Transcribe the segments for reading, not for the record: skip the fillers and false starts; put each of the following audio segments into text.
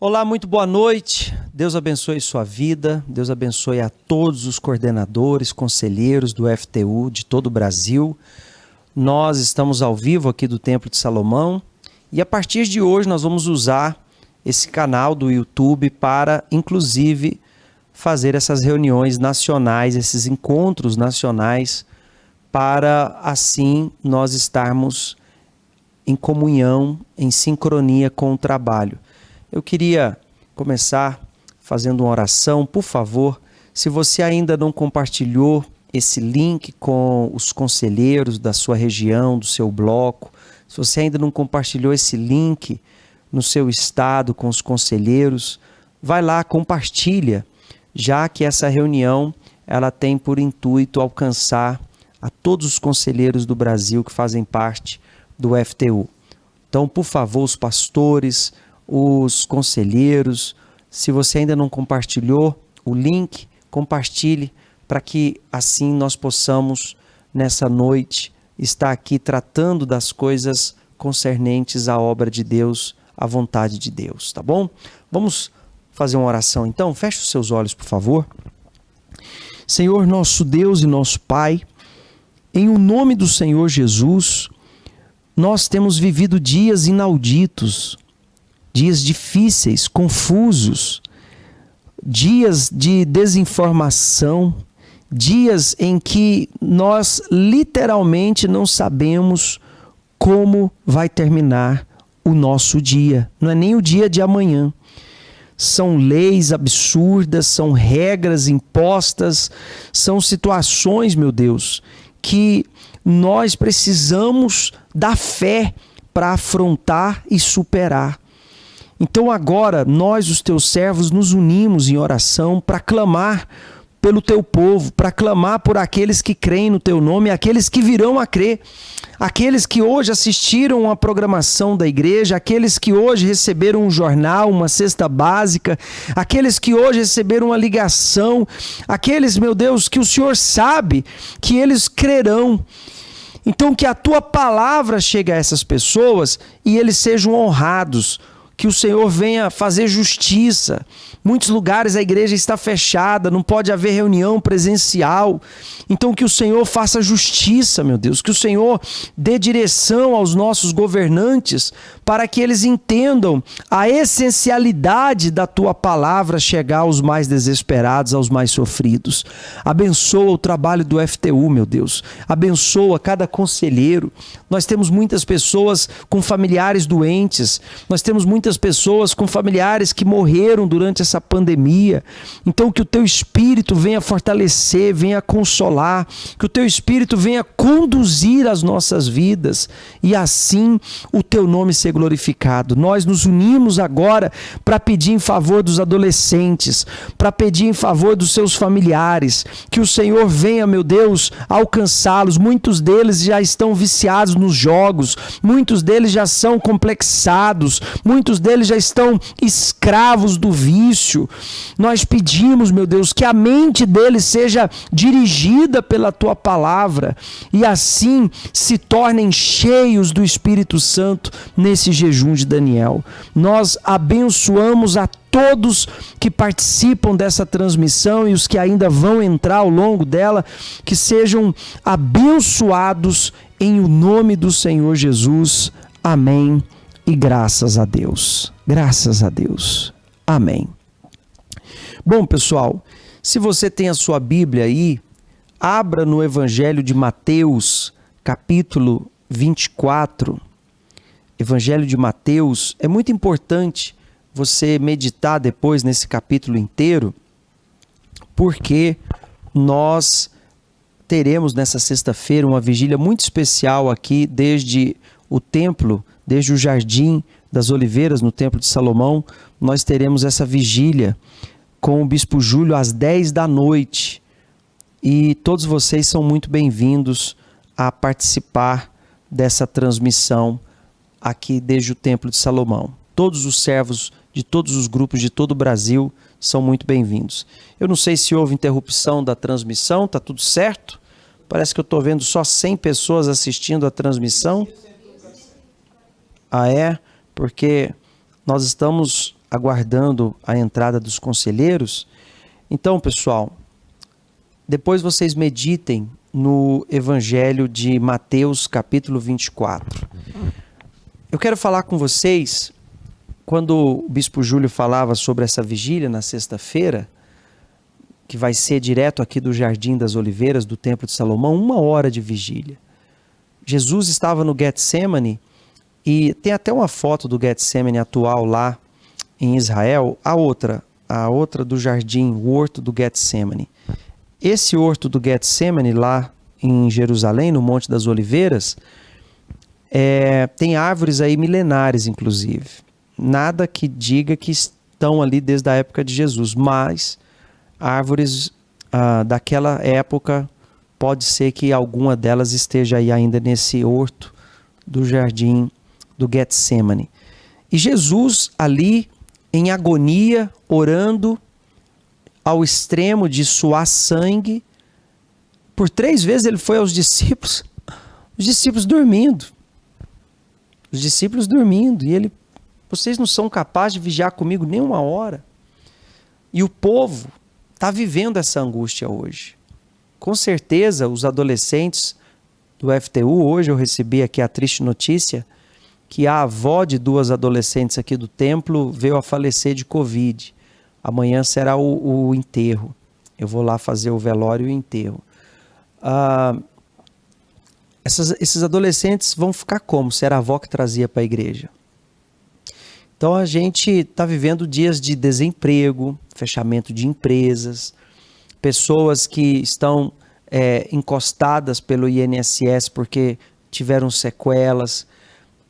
Olá, muito boa noite. Deus abençoe sua vida. Deus abençoe a todos os coordenadores, conselheiros do FTU de todo o Brasil. Nós estamos ao vivo aqui do Templo de Salomão e a partir de hoje nós vamos usar esse canal do YouTube para, inclusive, fazer essas reuniões nacionais, esses encontros nacionais, para assim nós estarmos em comunhão, em sincronia com o trabalho. Eu queria começar fazendo uma oração. Por favor, se você ainda não compartilhou esse link com os conselheiros da sua região, do seu bloco, se você ainda não compartilhou esse link no seu estado com os conselheiros, vai lá, compartilha, já que essa reunião ela tem por intuito alcançar a todos os conselheiros do Brasil que fazem parte do FTU. Então, por favor, os pastores, os conselheiros, se você ainda não compartilhou o link, compartilhe para que assim nós possamos, nessa noite, estar aqui tratando das coisas concernentes à obra de Deus, à vontade de Deus, tá bom? Vamos fazer uma oração então? Feche os seus olhos, por favor. Senhor, nosso Deus e nosso Pai, em o nome do Senhor Jesus, nós temos vivido dias inauditos, dias difíceis, confusos, dias de desinformação, dias em que nós literalmente não sabemos como vai terminar o nosso dia. Não é nem o dia de amanhã. São leis absurdas, são regras impostas, são situações, meu Deus, que nós precisamos da fé para afrontar e superar. Então agora nós, os teus servos, nos unimos em oração para clamar pelo teu povo, para clamar por aqueles que creem no teu nome, aqueles que virão a crer, aqueles que hoje assistiram a programação da igreja, aqueles que hoje receberam um jornal, uma cesta básica, aqueles que hoje receberam uma ligação, aqueles, meu Deus, que o Senhor sabe que eles crerão. Então que a tua palavra chegue a essas pessoas e eles sejam honrados, que o Senhor venha fazer justiça. Muitos lugares a igreja está fechada, não pode haver reunião presencial. Então que o Senhor faça justiça, meu Deus, que o Senhor dê direção aos nossos governantes para que eles entendam a essencialidade da tua palavra chegar aos mais desesperados, aos mais sofridos. Abençoa o trabalho do FTU, meu Deus. Abençoa cada conselheiro. Nós temos muitas pessoas com familiares doentes, nós temos muitas pessoas com familiares que morreram durante essa pandemia. Então que o teu Espírito venha fortalecer, venha consolar, que o teu Espírito venha conduzir as nossas vidas e assim o teu nome ser glorificado. Nós nos unimos agora para pedir em favor dos adolescentes, para pedir em favor dos seus familiares, que o Senhor venha, meu Deus, alcançá-los. Muitos deles já estão viciados nos jogos, muitos deles já são complexados, muitos deles já estão escravos do vício. Nós pedimos, meu Deus, que a mente deles seja dirigida pela tua palavra e assim se tornem cheios do Espírito Santo nesse jejum de Daniel. Nós abençoamos a todos que participam dessa transmissão e os que ainda vão entrar ao longo dela, que sejam abençoados em o nome do Senhor Jesus. Amém. E graças a Deus. Graças a Deus. Amém. Bom, pessoal, se você tem a sua Bíblia aí, abra no Evangelho de Mateus, capítulo 24. Evangelho de Mateus. É muito importante você meditar depois nesse capítulo inteiro, porque nós teremos nessa sexta-feira uma vigília muito especial aqui desde o templo, desde o Jardim das Oliveiras, no Templo de Salomão. Nós teremos essa vigília com o Bispo Júlio às 10 da noite. E todos vocês são muito bem-vindos a participar dessa transmissão aqui desde o Templo de Salomão. Todos os servos de todos os grupos de todo o Brasil são muito bem-vindos. Eu não sei se houve interrupção da transmissão, está tudo certo? Parece que eu estou vendo só 100 pessoas assistindo a transmissão. Ah, é? Porque nós estamos aguardando a entrada dos conselheiros. Então, pessoal, depois vocês meditem no Evangelho de Mateus, capítulo 24. Eu quero falar com vocês, quando o Bispo Júlio falava sobre essa vigília na sexta-feira, que vai ser direto aqui do Jardim das Oliveiras, do Templo de Salomão, 1 hora de vigília. Jesus estava no Getsemane, e tem até uma foto do Getsemane atual lá em Israel, a outra do jardim, o horto do Getsemane. Esse horto do Getsemane lá em Jerusalém, no Monte das Oliveiras, tem árvores aí milenares, inclusive. Nada que diga que estão ali desde a época de Jesus, mas árvores daquela época, pode ser que alguma delas esteja aí ainda nesse horto do jardim do Getsemane. E Jesus ali em agonia, orando ao extremo de suar sangue, por 3 vezes ele foi aos discípulos, os discípulos dormindo. Os discípulos dormindo. E ele, vocês não são capazes de vigiar comigo nem 1 hora. E o povo está vivendo essa angústia hoje. Com certeza, os adolescentes do FTU, hoje eu recebi aqui a triste notícia que a avó de 2 adolescentes aqui do templo veio a falecer de Covid. Amanhã será o enterro. Eu vou lá fazer o velório e o enterro. Esses adolescentes vão ficar como? Se era a avó que trazia para a igreja. Então a gente está vivendo dias de desemprego, fechamento de empresas, pessoas que estão encostadas pelo INSS porque tiveram sequelas.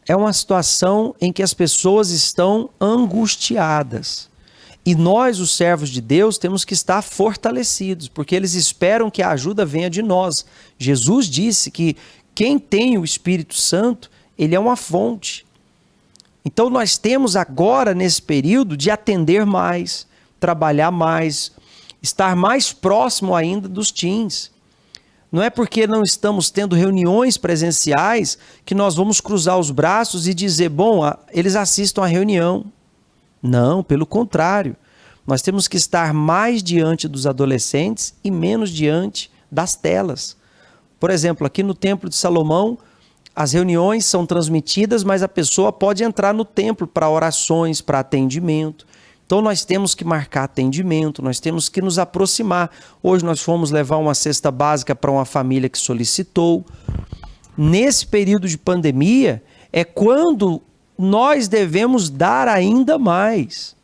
É uma situação em que as pessoas estão angustiadas. E nós, os servos de Deus, temos que estar fortalecidos, porque eles esperam que a ajuda venha de nós. Jesus disse que quem tem o Espírito Santo, ele é uma fonte. Então nós temos agora, nesse período, de atender mais, trabalhar mais, estar mais próximo ainda dos teens. Não é porque não estamos tendo reuniões presenciais que nós vamos cruzar os braços e dizer, bom, eles assistam à reunião. Não, pelo contrário. Nós temos que estar mais diante dos adolescentes e menos diante das telas. Por exemplo, aqui no Templo de Salomão, as reuniões são transmitidas, mas a pessoa pode entrar no templo para orações, para atendimento. Então nós temos que marcar atendimento, nós temos que nos aproximar. Hoje nós fomos levar uma cesta básica para uma família que solicitou. Nesse período de pandemia é quando nós devemos dar ainda mais.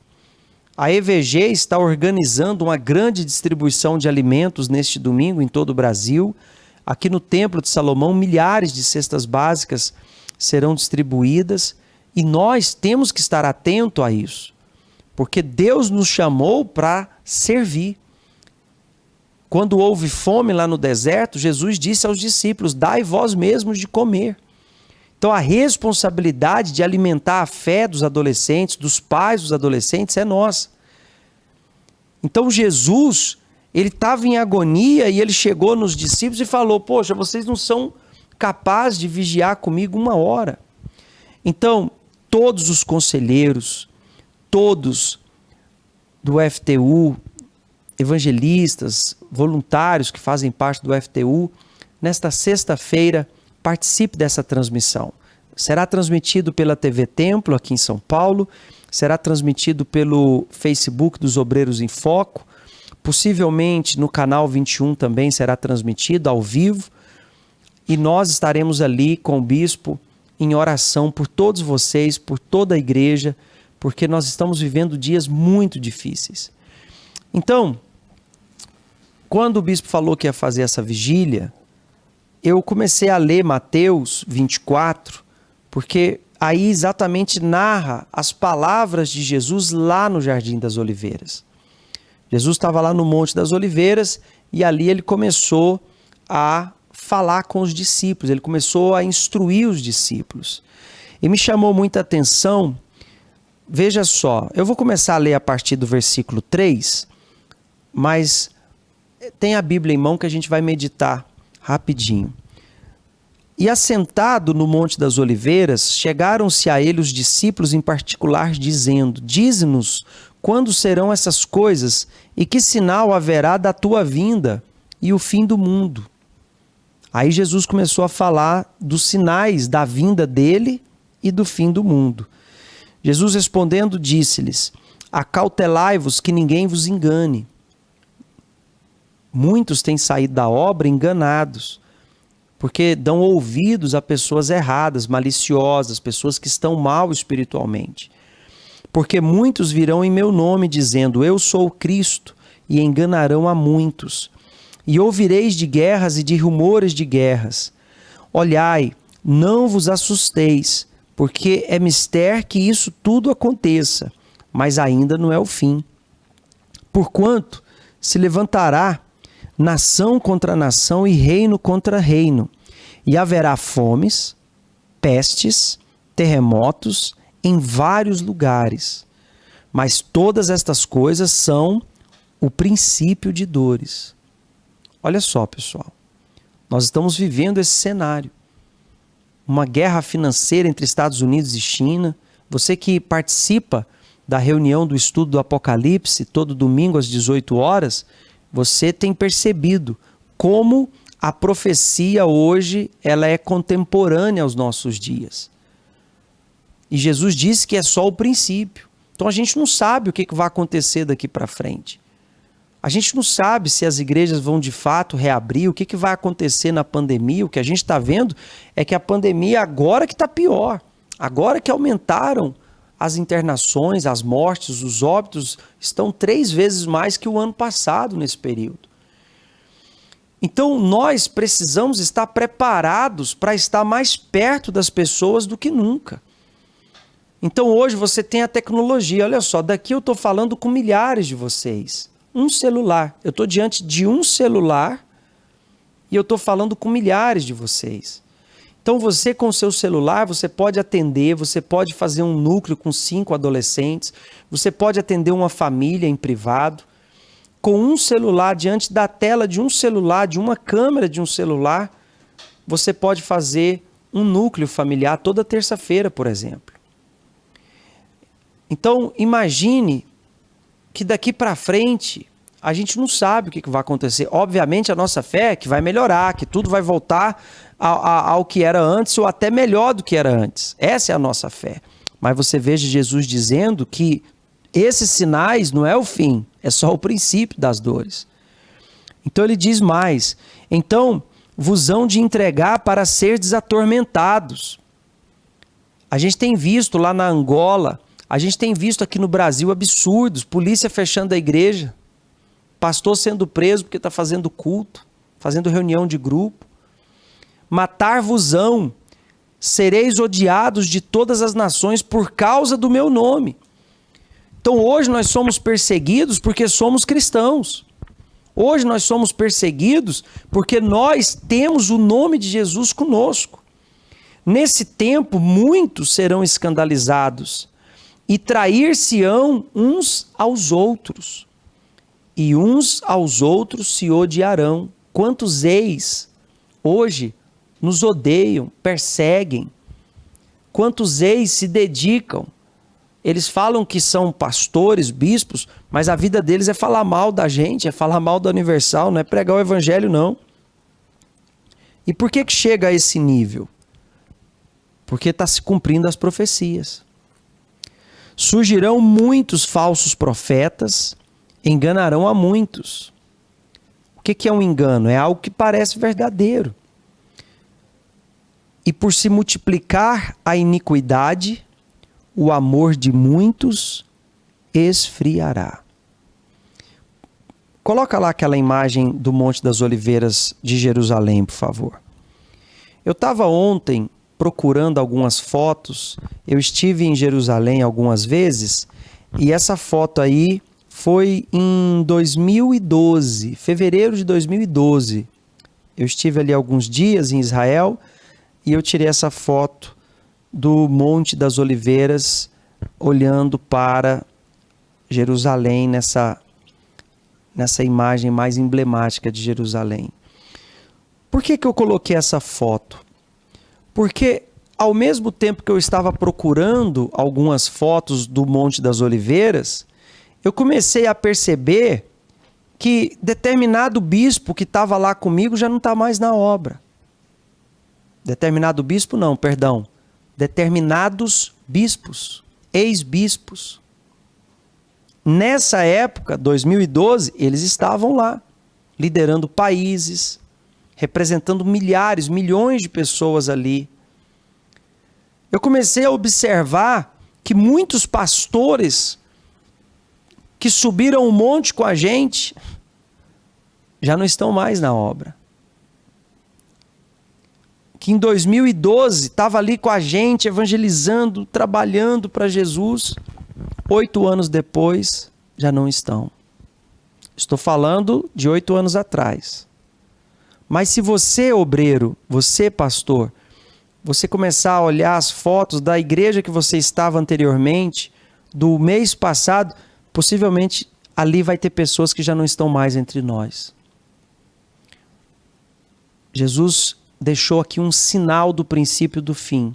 A EVG está organizando uma grande distribuição de alimentos neste domingo em todo o Brasil. Aqui no Templo de Salomão, milhares de cestas básicas serão distribuídas e nós temos que estar atentos a isso. Porque Deus nos chamou para servir. Quando houve fome lá no deserto, Jesus disse aos discípulos, dai vós mesmos de comer. Então a responsabilidade de alimentar a fé dos adolescentes, dos pais dos adolescentes, é nossa. Então Jesus, ele estava em agonia e ele chegou nos discípulos e falou, poxa, vocês não são capazes de vigiar comigo 1 hora. Então, todos os conselheiros, todos do FTU, evangelistas, voluntários que fazem parte do FTU, nesta sexta-feira, participe dessa transmissão. Será transmitido pela TV Templo, aqui em São Paulo, será transmitido pelo Facebook dos Obreiros em Foco, possivelmente no canal 21 também será transmitido ao vivo, e nós estaremos ali com o Bispo em oração por todos vocês, por toda a igreja, porque nós estamos vivendo dias muito difíceis. Então, quando o Bispo falou que ia fazer essa vigília, eu comecei a ler Mateus 24, porque aí exatamente narra as palavras de Jesus lá no Jardim das Oliveiras. Jesus estava lá no Monte das Oliveiras e ali ele começou a falar com os discípulos, ele começou a instruir os discípulos. E me chamou muita atenção, veja só, eu vou começar a ler a partir do versículo 3, mas tem a Bíblia em mão que a gente vai meditar rapidinho. E assentado no Monte das Oliveiras, chegaram-se a ele os discípulos em particular, dizendo: Dize-nos quando serão essas coisas e que sinal haverá da tua vinda e o fim do mundo. Aí Jesus começou a falar dos sinais da vinda dele e do fim do mundo. Jesus respondendo disse-lhes: Acautelai-vos que ninguém vos engane. Muitos têm saído da obra enganados, porque dão ouvidos a pessoas erradas, maliciosas, pessoas que estão mal espiritualmente. Porque muitos virão em meu nome dizendo: Eu sou o Cristo, e enganarão a muitos. E ouvireis de guerras e de rumores de guerras. Olhai, não vos assusteis, porque é mister que isso tudo aconteça, mas ainda não é o fim. Porquanto se levantará nação contra nação e reino contra reino, e haverá fomes, pestes, terremotos em vários lugares. Mas todas estas coisas são o princípio de dores. Olha só, pessoal, nós estamos vivendo esse cenário. Uma guerra financeira entre Estados Unidos e China. Você que participa da reunião do estudo do Apocalipse, todo domingo às 18 horas, você tem percebido como a profecia hoje ela é contemporânea aos nossos dias. E Jesus disse que é só o princípio. Então a gente não sabe o que vai acontecer daqui para frente. A gente não sabe se as igrejas vão de fato reabrir, o que vai acontecer na pandemia. O que a gente está vendo é que a pandemia agora que está pior. Agora que aumentaram as internações, as mortes, os óbitos estão 3 vezes mais que o ano passado nesse período. Então nós precisamos estar preparados para estar mais perto das pessoas do que nunca. Então hoje você tem a tecnologia, olha só, daqui eu estou falando com milhares de vocês. Um celular, eu estou diante de um celular e eu estou falando com milhares de vocês. Então você com o seu celular, você pode atender, você pode fazer um núcleo com 5 adolescentes, você pode atender uma família em privado. Com um celular, diante da tela de um celular, de uma câmera de um celular, você pode fazer um núcleo familiar toda terça-feira, por exemplo. Então imagine que daqui para frente a gente não sabe o que vai acontecer. Obviamente a nossa fé é que vai melhorar, que tudo vai voltar ao que era antes ou até melhor do que era antes. Essa é a nossa fé. Mas você veja Jesus dizendo que esses sinais não é o fim, é só o princípio das dores. Então ele diz mais: então vos hão de entregar para serdes atormentados. A gente tem visto lá na Angola, a gente tem visto aqui no Brasil absurdos, polícia fechando a igreja, pastor sendo preso porque está fazendo culto, fazendo reunião de grupo. Matar-vos-ão, sereis odiados de todas as nações por causa do meu nome. Então hoje nós somos perseguidos porque somos cristãos. Hoje nós somos perseguidos porque nós temos o nome de Jesus conosco. Nesse tempo muitos serão escandalizados e trair-se-ão uns aos outros. E uns aos outros se odiarão. Quantos eis hoje nos odeiam, perseguem? Quantos eis se dedicam? Eles falam que são pastores, bispos, mas a vida deles é falar mal da gente, é falar mal da Universal, não é pregar o evangelho, não. E por que chega a esse nível? Porque está se cumprindo as profecias. Surgirão muitos falsos profetas, enganarão a muitos. O que é um engano? É algo que parece verdadeiro. E por se multiplicar a iniquidade, o amor de muitos esfriará. Coloca lá aquela imagem do Monte das Oliveiras de Jerusalém, por favor. Eu estava ontem procurando algumas fotos, eu estive em Jerusalém algumas vezes, e essa foto aí foi em 2012, fevereiro de 2012. Eu estive ali alguns dias em Israel e eu tirei essa foto do Monte das Oliveiras, olhando para Jerusalém, nessa imagem mais emblemática de Jerusalém. Por que eu coloquei essa foto? Porque ao mesmo tempo que eu estava procurando algumas fotos do Monte das Oliveiras, eu comecei a perceber que determinado bispo que estava lá comigo já não está mais na obra. Determinado bispo não, perdão. Determinados bispos, ex-bispos. Nessa época, 2012, eles estavam lá, liderando países, representando milhares, milhões de pessoas ali. Eu comecei a observar que muitos pastores que subiram o monte com a gente já não estão mais na obra. Que em 2012 estava ali com a gente, evangelizando, trabalhando para Jesus. 8 anos depois, já não estão. Estou falando de 8 anos atrás. Mas se você, obreiro, você, pastor, você começar a olhar as fotos da igreja que você estava anteriormente, do mês passado, possivelmente ali vai ter pessoas que já não estão mais entre nós. Jesus deixou aqui um sinal do princípio do fim.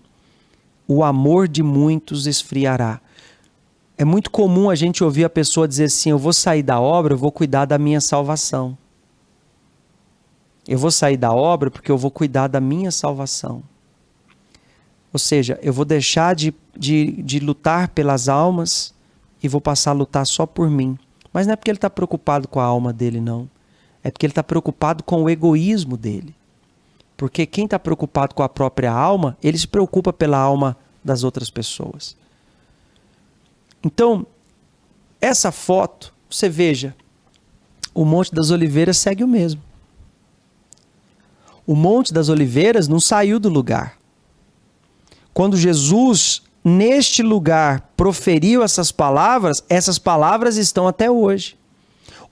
O amor de muitos esfriará. É muito comum a gente ouvir a pessoa dizer assim, eu vou sair da obra, eu vou cuidar da minha salvação. Eu vou sair da obra porque eu vou cuidar da minha salvação. Ou seja, eu vou deixar de lutar pelas almas e vou passar a lutar só por mim. Mas não é porque ele está preocupado com a alma dele, não. É porque ele está preocupado com o egoísmo dele. Porque quem está preocupado com a própria alma, ele se preocupa pela alma das outras pessoas. Então, essa foto, você veja, o Monte das Oliveiras segue o mesmo. O Monte das Oliveiras não saiu do lugar. Quando Jesus, neste lugar, proferiu essas palavras estão até hoje.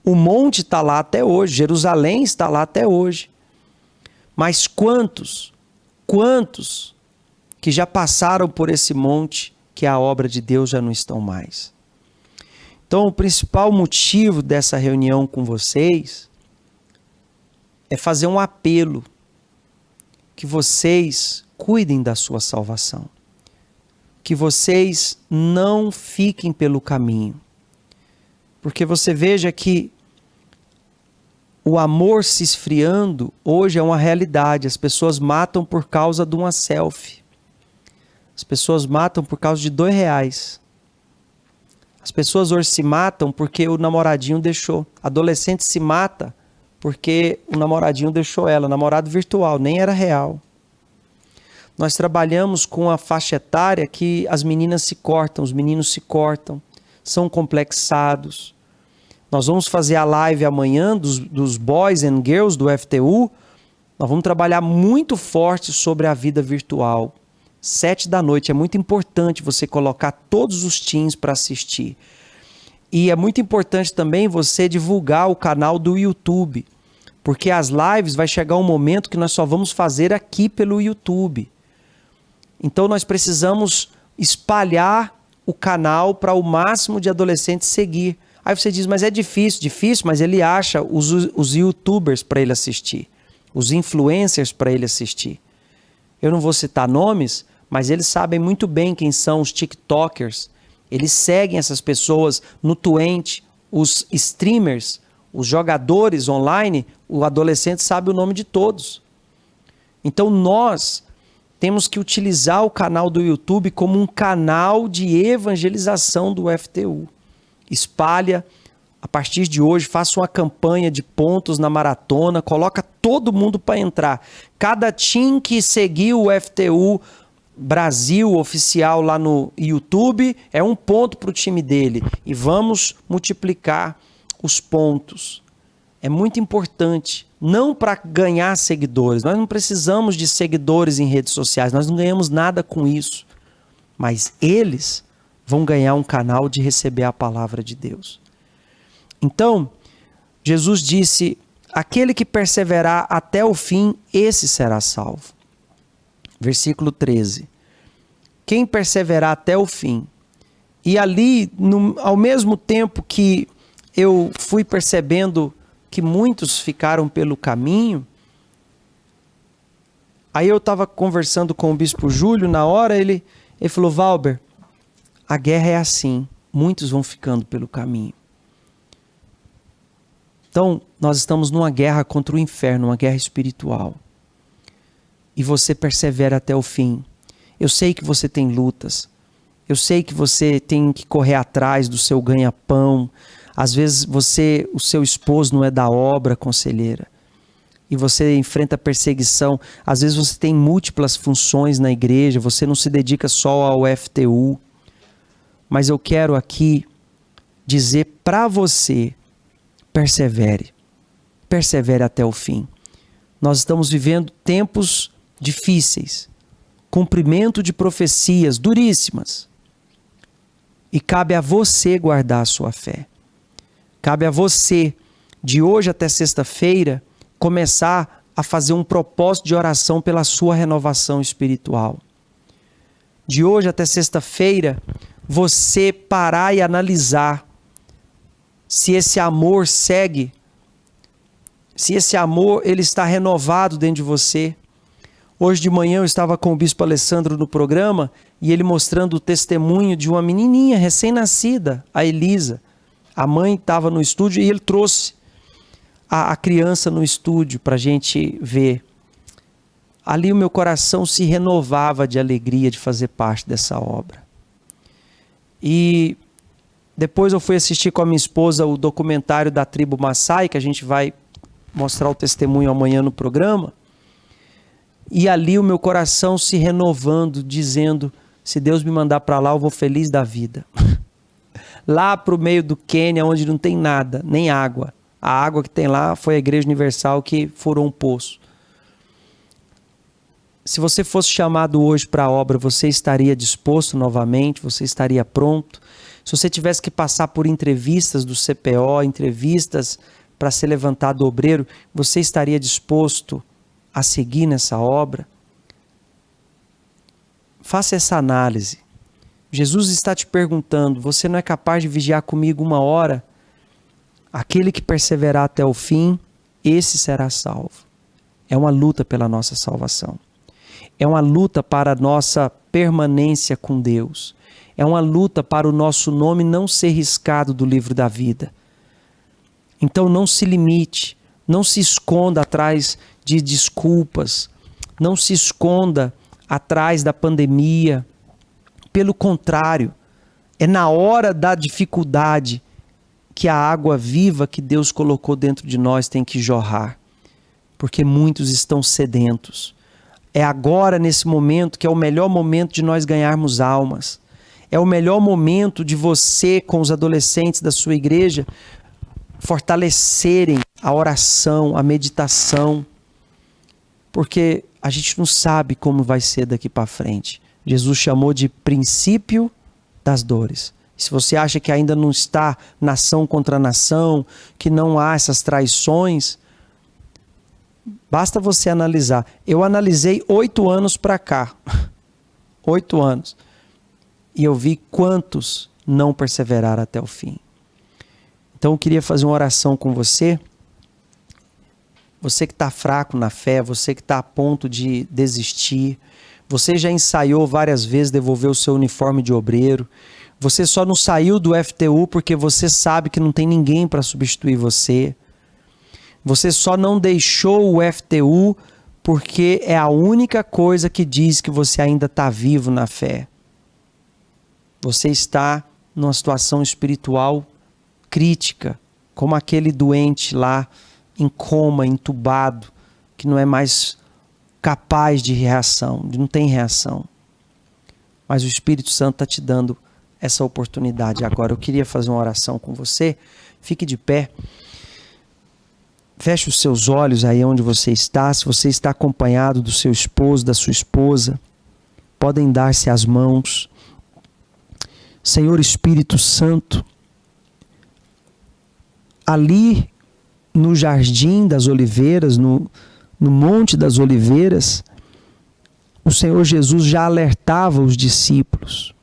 O monte está lá até hoje, Jerusalém está lá até hoje. Mas quantos que já passaram por esse monte, que a obra de Deus já não estão mais? Então, o principal motivo dessa reunião com vocês é fazer um apelo que vocês cuidem da sua salvação, que vocês não fiquem pelo caminho, porque você veja que o amor se esfriando hoje é uma realidade. As pessoas matam por causa de uma selfie. As pessoas matam por causa de R$2. As pessoas hoje se matam porque o namoradinho deixou. Adolescente se mata porque o namoradinho deixou ela. Namorado virtual, nem era real. Nós trabalhamos com a faixa etária que as meninas se cortam, os meninos se cortam, são complexados. Nós vamos fazer a live amanhã dos Boys and Girls do FTU. Nós vamos trabalhar muito forte sobre a vida virtual. 19h. É muito importante você colocar todos os teens para assistir. E é muito importante também você divulgar o canal do YouTube. Porque as lives vai chegar um momento que nós só vamos fazer aqui pelo YouTube. Então nós precisamos espalhar o canal para o máximo de adolescentes seguir. Aí você diz, mas é difícil, mas ele acha os youtubers para ele assistir, os influencers para ele assistir. Eu não vou citar nomes, mas eles sabem muito bem quem são os tiktokers. Eles seguem essas pessoas no Twente, os streamers, os jogadores online, o adolescente sabe o nome de todos. Então nós temos que utilizar o canal do YouTube como um canal de evangelização do FTU. Espalha, a partir de hoje, faça uma campanha de pontos na maratona, coloca todo mundo para entrar. Cada team que seguir o FTU Brasil oficial lá no YouTube é um ponto para o time dele. E vamos multiplicar os pontos. É muito importante, não para ganhar seguidores. Nós não precisamos de seguidores em redes sociais, nós não ganhamos nada com isso. Mas eles vão ganhar um canal de receber a palavra de Deus. Então, Jesus disse, aquele que perseverar até o fim, esse será salvo. Versículo 13. Quem perseverar até o fim. E ali, ao mesmo tempo que eu fui percebendo que muitos ficaram pelo caminho, Aí eu estava conversando com o bispo Júlio, na hora ele falou, Valber, a guerra é assim, muitos vão ficando pelo caminho. Então, nós estamos numa guerra contra o inferno, uma guerra espiritual. E você persevera até o fim. Eu sei que você tem lutas. Eu sei que você tem que correr atrás do seu ganha-pão. Às vezes o seu esposo não é da obra, conselheira. E você enfrenta perseguição. Às vezes você tem múltiplas funções na igreja. Você não se dedica só ao FTU. Mas eu quero aqui dizer para você, persevere. Persevere até o fim. Nós estamos vivendo tempos difíceis. Cumprimento de profecias duríssimas. E cabe a você guardar a sua fé. Cabe a você, de hoje até sexta-feira, começar a fazer um propósito de oração pela sua renovação espiritual. De hoje até sexta-feira, você parar e analisar se esse amor segue, se esse amor ele está renovado dentro de você. Hoje de manhã eu estava com o bispo Alessandro no programa e ele mostrando o testemunho de uma menininha recém-nascida, a Elisa. A mãe estava no estúdio e ele trouxe a criança no estúdio para a gente ver. Ali o meu coração se renovava de alegria de fazer parte dessa obra. E depois eu fui assistir com a minha esposa o documentário da tribo Maasai, que a gente vai mostrar o testemunho amanhã no programa. E ali o meu coração se renovando, dizendo, se Deus me mandar para lá, eu vou feliz da vida. Lá para o meio do Quênia, onde não tem nada, nem água. A água que tem lá foi a Igreja Universal que furou um poço. Se você fosse chamado hoje para a obra, você estaria disposto novamente? Você estaria pronto? Se você tivesse que passar por entrevistas do CPO, entrevistas para ser levantado obreiro, você estaria disposto a seguir nessa obra? Faça essa análise. Jesus está te perguntando, você não é capaz de vigiar comigo 1 hora? Aquele que perseverar até o fim, esse será salvo. É uma luta pela nossa salvação. É uma luta para a nossa permanência com Deus. É uma luta para o nosso nome não ser riscado do livro da vida. Então não se limite, não se esconda atrás de desculpas, não se esconda atrás da pandemia. Pelo contrário, é na hora da dificuldade que a água viva que Deus colocou dentro de nós tem que jorrar, porque muitos estão sedentos. É agora, nesse momento, que é o melhor momento de nós ganharmos almas. É o melhor momento de você, com os adolescentes da sua igreja, fortalecerem a oração, a meditação, porque a gente não sabe como vai ser daqui para frente. Jesus chamou de princípio das dores. Se você acha que ainda não está nação contra nação, que não há essas traições, basta você analisar. Eu analisei 8 anos para cá. 8 anos. E eu vi quantos não perseveraram até o fim. Então eu queria fazer uma oração com você. Você que está fraco na fé, você que está a ponto de desistir. Você já ensaiou várias vezes devolver o seu uniforme de obreiro. Você só não saiu do FTU porque você sabe que não tem ninguém para substituir você. Você só não deixou o FTU porque é a única coisa que diz que você ainda está vivo na fé. Você está numa situação espiritual crítica, como aquele doente lá em coma, entubado, que não é mais capaz de reação, não tem reação. Mas o Espírito Santo está te dando essa oportunidade agora. Eu queria fazer uma oração com você. Fique de pé. Feche os seus olhos aí onde você está. Se você está acompanhado do seu esposo, da sua esposa, podem dar-se as mãos. Senhor Espírito Santo, ali no Jardim das Oliveiras, no Monte das Oliveiras, o Senhor Jesus já alertava os discípulos.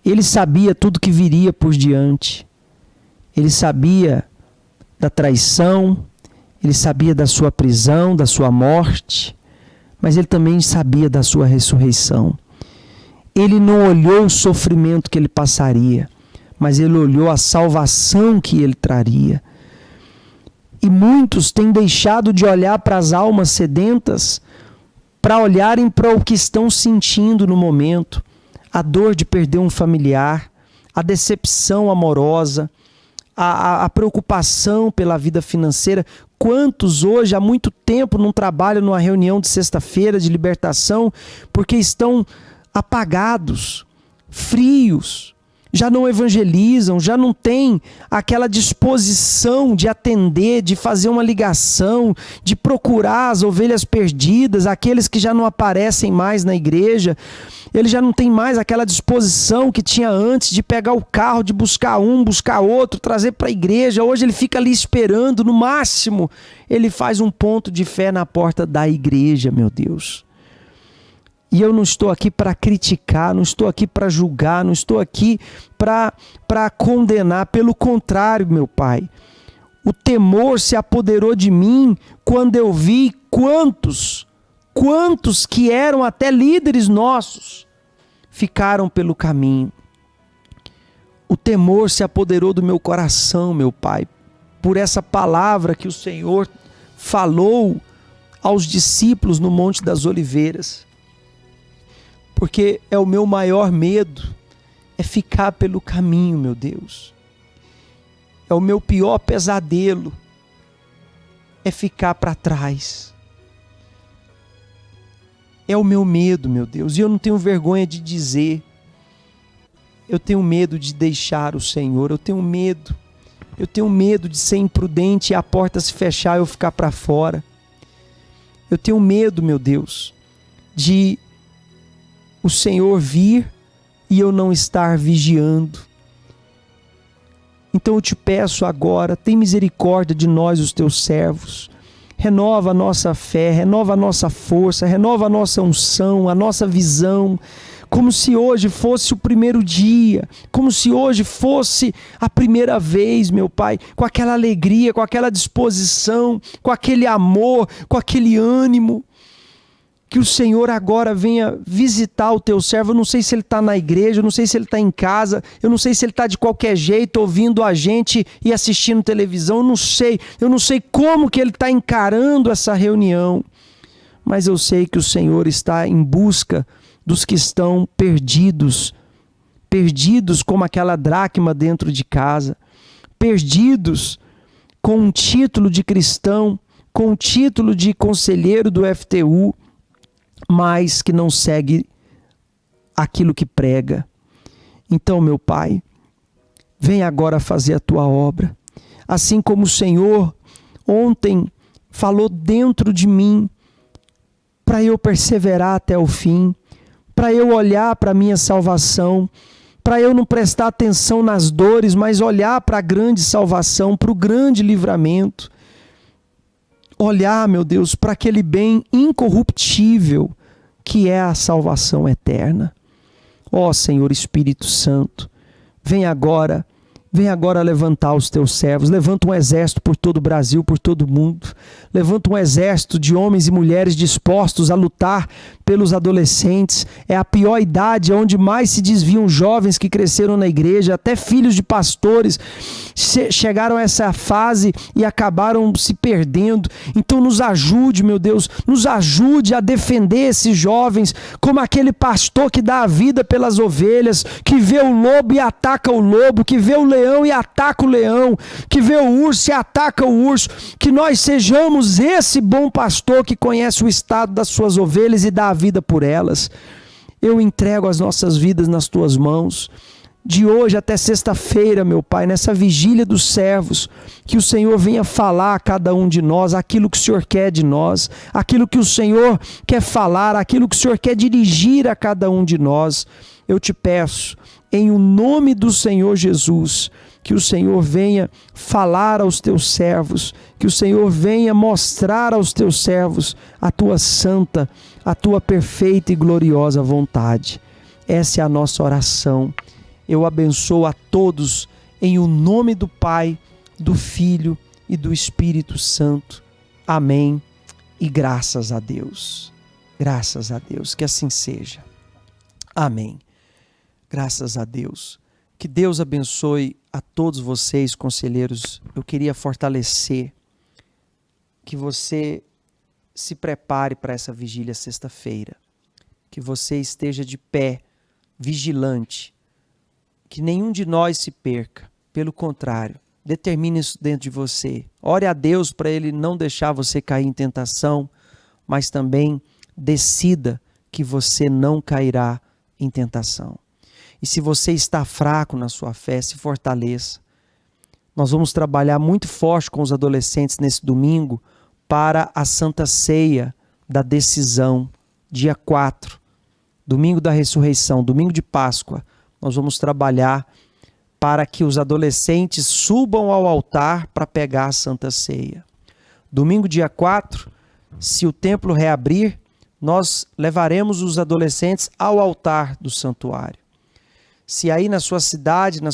Ele sabia tudo que viria por diante. Ele sabia da traição, ele sabia da sua prisão, da sua morte, mas ele também sabia da sua ressurreição. Ele não olhou o sofrimento que ele passaria, mas ele olhou a salvação que ele traria. E muitos têm deixado de olhar para as almas sedentas, para olharem para o que estão sentindo no momento, a dor de perder um familiar, a decepção amorosa, a preocupação pela vida financeira. Quantos hoje há muito tempo não trabalham numa reunião de sexta-feira de libertação porque estão apagados, frios, já não evangelizam, já não têm aquela disposição de atender, de fazer uma ligação, de procurar as ovelhas perdidas, aqueles que já não aparecem mais na igreja. Ele já não tem mais aquela disposição que tinha antes de pegar o carro, de buscar um, buscar outro, trazer para a igreja. Hoje ele fica ali esperando, no máximo ele faz um ponto de fé na porta da igreja, meu Deus. E eu não estou aqui para criticar, não estou aqui para julgar, não estou aqui para condenar. Pelo contrário, meu Pai, o temor se apoderou de mim quando eu vi quantos que eram até líderes nossos ficaram pelo caminho. O temor se apoderou do meu coração, meu Pai, por essa palavra que o Senhor falou aos discípulos no Monte das Oliveiras. Porque é o meu maior medo, é ficar pelo caminho, meu Deus. É o meu pior pesadelo, é ficar para trás. É o meu medo, meu Deus, e eu não tenho vergonha de dizer. Eu tenho medo de deixar o Senhor, eu tenho medo de ser imprudente e a porta se fechar e eu ficar para fora. Eu tenho medo, meu Deus, de o Senhor vir e eu não estar vigiando. Então eu te peço agora, tem misericórdia de nós, os teus servos. Renova a nossa fé, renova a nossa força, renova a nossa unção, a nossa visão, como se hoje fosse o primeiro dia, como se hoje fosse a primeira vez, meu Pai, com aquela alegria, com aquela disposição, com aquele amor, com aquele ânimo. Que o Senhor agora venha visitar o teu servo. Eu não sei se ele está na igreja, eu não sei se ele está em casa, eu não sei se ele está de qualquer jeito ouvindo a gente e assistindo televisão, eu não sei como que ele está encarando essa reunião, mas eu sei que o Senhor está em busca dos que estão perdidos como aquela dracma dentro de casa, perdidos com um título de cristão, com um título de conselheiro do FTU, mas que não segue aquilo que prega. Então, meu Pai, vem agora fazer a tua obra. Assim como o Senhor ontem falou dentro de mim, para eu perseverar até o fim, para eu olhar para a minha salvação, para eu não prestar atenção nas dores, mas olhar para a grande salvação, para o grande livramento. Olhar, meu Deus, para aquele bem incorruptível que é a salvação eterna. Ó Senhor Espírito Santo, vem agora levantar os teus servos. Levanta um exército por todo o Brasil, por todo o mundo. Levanta um exército de homens e mulheres dispostos a lutar pelos adolescentes. É a pior idade, onde mais se desviam jovens que cresceram na igreja, até filhos de pastores chegaram a essa fase e acabaram se perdendo. Então nos ajude, meu Deus, nos ajude a defender esses jovens, como aquele pastor que dá a vida pelas ovelhas, que vê o lobo e ataca o lobo, que vê o leão e ataca o leão, que vê o urso e ataca o urso. Que nós sejamos esse bom pastor que conhece o estado das suas ovelhas e dá a vida por elas. Eu entrego as nossas vidas nas tuas mãos. De hoje até sexta-feira, meu Pai, nessa vigília dos servos, que o Senhor venha falar a cada um de nós aquilo que o Senhor quer de nós, aquilo que o Senhor quer falar, aquilo que o Senhor quer dirigir a cada um de nós. Eu te peço, em o nome do Senhor Jesus, que o Senhor venha falar aos teus servos, que o Senhor venha mostrar aos teus servos a tua santa, a tua perfeita e gloriosa vontade. Essa é a nossa oração. Eu abençoo a todos em o nome do Pai, do Filho e do Espírito Santo. Amém e graças a Deus. Graças a Deus, que assim seja. Amém. Graças a Deus. Que Deus abençoe a todos vocês, conselheiros. Eu queria fortalecer que você se prepare para essa vigília sexta-feira. Que você esteja de pé, vigilante. Que nenhum de nós se perca. Pelo contrário, determine isso dentro de você. Ore a Deus para Ele não deixar você cair em tentação, mas também decida que você não cairá em tentação. E se você está fraco na sua fé, se fortaleça. Nós vamos trabalhar muito forte com os adolescentes nesse domingo para a Santa Ceia da Decisão, dia 4, domingo da ressurreição, domingo de Páscoa. Nós vamos trabalhar para que os adolescentes subam ao altar para pegar a Santa Ceia. Domingo, dia 4, se o templo reabrir, nós levaremos os adolescentes ao altar do santuário. Se aí na sua cidade, no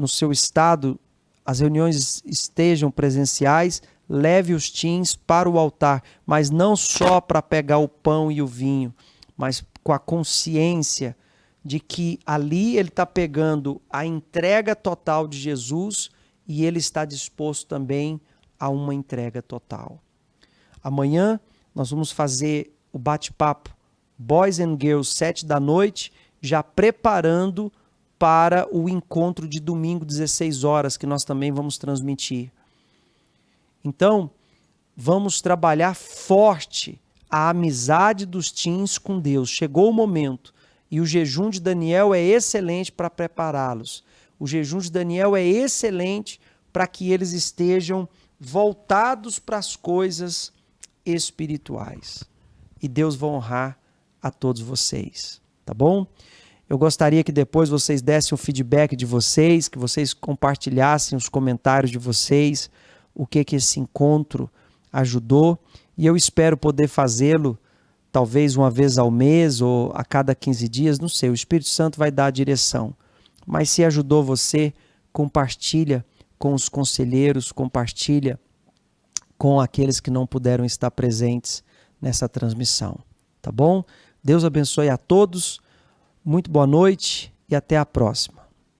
seu estado, as reuniões estejam presenciais, leve os teens para o altar, mas não só para pegar o pão e o vinho, mas com a consciência de que ali ele está pegando a entrega total de Jesus e ele está disposto também a uma entrega total. Amanhã nós vamos fazer o bate-papo Boys and Girls 19h, já preparando para o encontro de domingo 16 horas, que nós também vamos transmitir. Então, vamos trabalhar forte a amizade dos teens com Deus. Chegou o momento e o jejum de Daniel é excelente para prepará-los. O jejum de Daniel é excelente para que eles estejam voltados para as coisas espirituais. E Deus vai honrar a todos vocês, tá bom? Eu gostaria que depois vocês dessem o feedback de vocês, que vocês compartilhassem os comentários de vocês, o que esse encontro ajudou, e eu espero poder fazê-lo talvez uma vez ao mês ou a cada 15 dias, não sei, o Espírito Santo vai dar a direção. Mas se ajudou você, compartilha com os conselheiros, compartilha com aqueles que não puderam estar presentes nessa transmissão, tá bom? Deus abençoe a todos, muito boa noite e até a próxima.